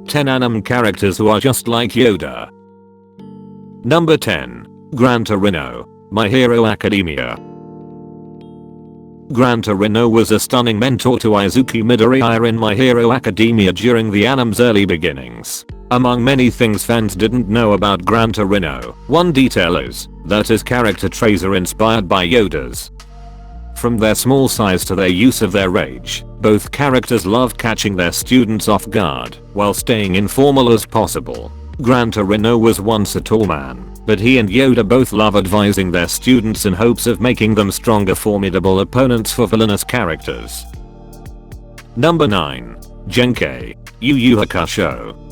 10 anime characters who are just like Yoda. Number 10. Gran Torino, My Hero Academia. Gran Torino was a stunning mentor to Izuku Midoriya in My Hero Academia during the anime's early beginnings. Among many things fans didn't know about Gran Torino, one detail is that his character traits are inspired by Yoda's. From their small size to their use of their rage, both characters love catching their students off guard while staying informal as possible. Gran Torino was once a tall man, but he and Yoda both love advising their students in hopes of making them stronger, formidable opponents for villainous characters. Number 9. Genkei, Yu Yu Hakusho.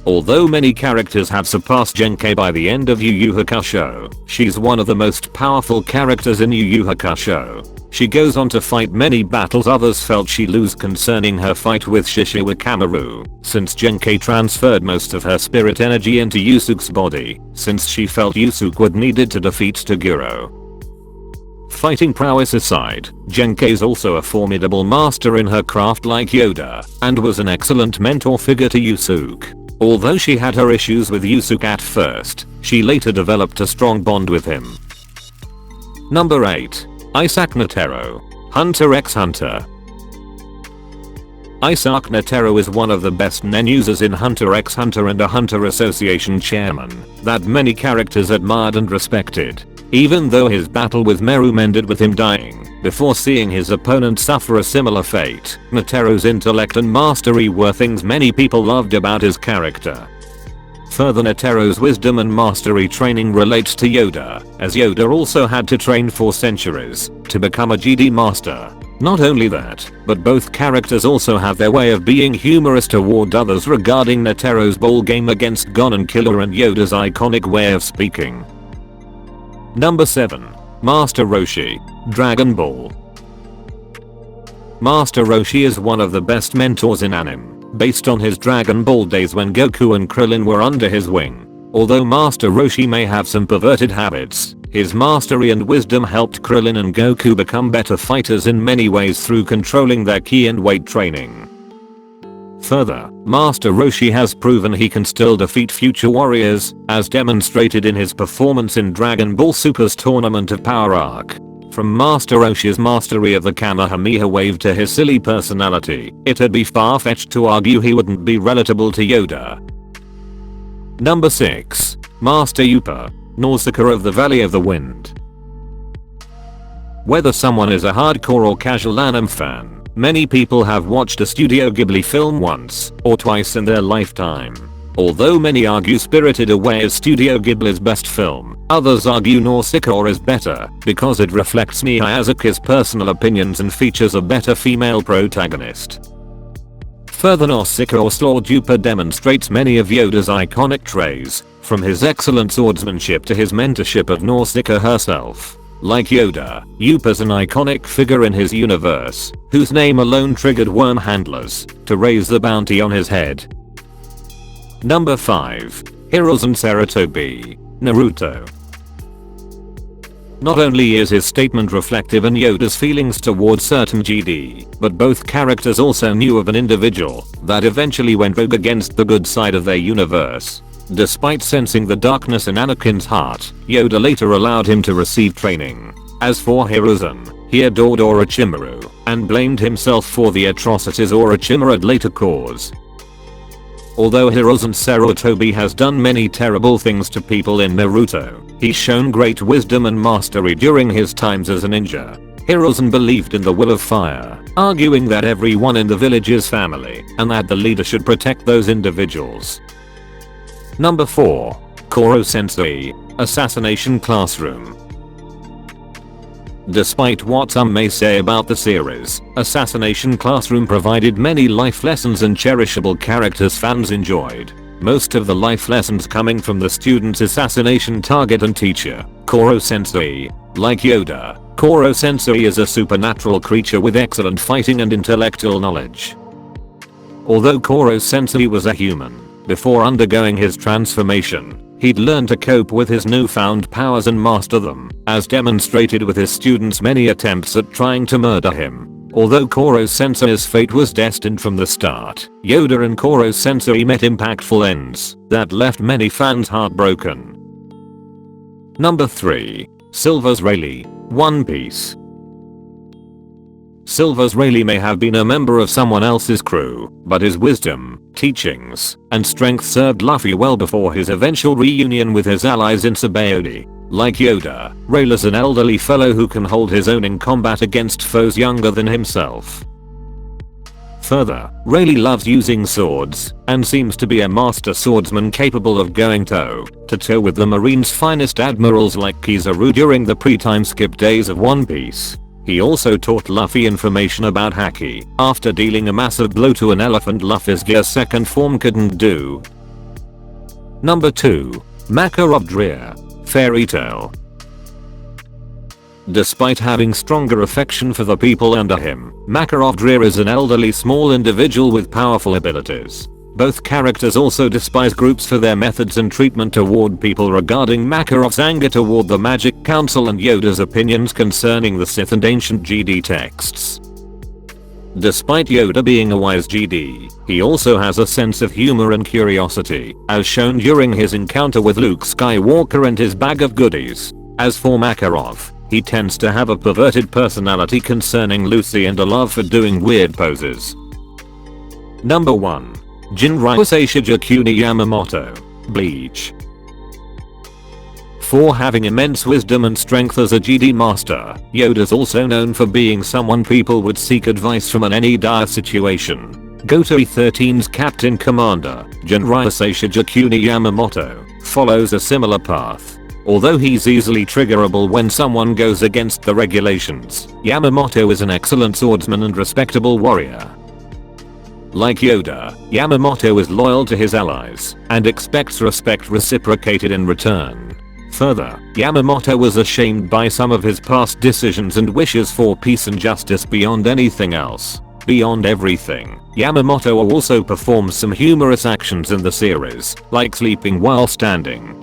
Although many characters have surpassed Genkei by the end of Yu Yu Hakusho, she's one of the most powerful characters in Yu Yu Hakusho. She goes on to fight many battles others felt she lose concerning her fight with Shishiwakamaru, since Genkei transferred most of her spirit energy into Yusuke's body, since she felt Yusuke would needed to defeat Toguro. Fighting prowess aside, Genkei is also a formidable master in her craft like Yoda, and was an excellent mentor figure to Yusuke. Although she had her issues with Yusuke at first, she later developed a strong bond with him. Number 8. Isaac Netero, Hunter x Hunter. Isaac Netero is one of the best nen users in Hunter x Hunter and a Hunter Association chairman that many characters admired and respected. Even though his battle with Meruem ended with him dying before seeing his opponent suffer a similar fate, Netero's intellect and mastery were things many people loved about his character. Further, Netero's wisdom and mastery training relates to Yoda, as Yoda also had to train for centuries to become a GD master. Not only that, but both characters also have their way of being humorous toward others regarding Netero's ball game against Gon and Killer and Yoda's iconic way of speaking. Number 7. Master Roshi, Dragon Ball. Master Roshi is one of the best mentors in anime, based on his Dragon Ball days when Goku and Krillin were under his wing. Although Master Roshi may have some perverted habits, his mastery and wisdom helped Krillin and Goku become better fighters in many ways through controlling their ki and weight training. Further, Master Roshi has proven he can still defeat future warriors, as demonstrated in his performance in Dragon Ball Super's Tournament of Power arc. From Master Roshi's mastery of the Kamehameha wave to his silly personality, it'd be far-fetched to argue he wouldn't be relatable to Yoda. Number 6. Master Yupa, Nausicaa of the Valley of the Wind. Whether someone is a hardcore or casual anime fan, many people have watched a Studio Ghibli film once or twice in their lifetime. Although many argue Spirited Away is Studio Ghibli's best film, others argue Nausicaa is better because it reflects Miyazaki's personal opinions and features a better female protagonist. Further, Nausicaa's Lord Yupa demonstrates many of Yoda's iconic traits, from his excellent swordsmanship to his mentorship of Nausicaa herself. Like Yoda, Yupa's an iconic figure in his universe, whose name alone triggered worm handlers to raise the bounty on his head. Number 5. Hiruzen Sarutobi, Naruto. Not only is his statement reflective in Yoda's feelings towards certain GD, but both characters also knew of an individual that eventually went rogue against the good side of their universe. Despite sensing the darkness in Anakin's heart, Yoda later allowed him to receive training. As for Hiruzen, he adored Orochimaru and blamed himself for the atrocities Orochimaru later caused. Although Hiruzen Sarutobi has done many terrible things to people in Naruto, he's shown great wisdom and mastery during his times as a ninja. Hiruzen believed in the will of fire, arguing that everyone in the village is family and that the leader should protect those individuals. Number 4. Koro Sensei, Assassination Classroom. Despite what some may say about the series, Assassination Classroom provided many life lessons and cherishable characters fans enjoyed. Most of the life lessons coming from the student's assassination target and teacher, Koro Sensei. Like Yoda, Koro Sensei is a supernatural creature with excellent fighting and intellectual knowledge. Although Koro Sensei was a human, before undergoing his transformation, he'd learn to cope with his newfound powers and master them, as demonstrated with his students' many attempts at trying to murder him. Although Koro's Sensei's fate was destined from the start, Yoda and Koro's Sensei met impactful ends that left many fans heartbroken. Number 3. Silver's Rayleigh, One Piece. Silver's Rayleigh may have been a member of someone else's crew, but his wisdom, teachings, and strength served Luffy well before his eventual reunion with his allies in Sabaody. Like Yoda, Rayleigh's an elderly fellow who can hold his own in combat against foes younger than himself. Further, Rayleigh loves using swords, and seems to be a master swordsman capable of going toe to toe with the Marine's finest admirals like Kizaru during the pre-time skip days of One Piece. He also taught Luffy information about Haki, after dealing a massive blow to an elephant Luffy's gear second form couldn't do. Number 2. Makarov Dreer, Fairy Tale. Despite having stronger affection for the people under him, Makarov Dreer is an elderly small individual with powerful abilities. Both characters also despise groups for their methods and treatment toward people regarding Makarov's anger toward the Magic Council and Yoda's opinions concerning the Sith and ancient GD texts. Despite Yoda being a wise GD, he also has a sense of humor and curiosity, as shown during his encounter with Luke Skywalker and his bag of goodies. As for Makarov, he tends to have a perverted personality concerning Lucy and a love for doing weird poses. Number 1. Jinrai Shijakuni Yamamoto, Bleach. For having immense wisdom and strength as a GD master, Yoda's also known for being someone people would seek advice from in any dire situation. Goto E13's Captain Commander, Jinrai Shijakuni Yamamoto, follows a similar path. Although he's easily triggerable when someone goes against the regulations, Yamamoto is an excellent swordsman and respectable warrior. Like Yoda, Yamamoto is loyal to his allies and expects respect reciprocated in return. Further, Yamamoto was ashamed by some of his past decisions and wishes for peace and justice beyond anything else. Beyond everything, Yamamoto also performs some humorous actions in the series, like sleeping while standing.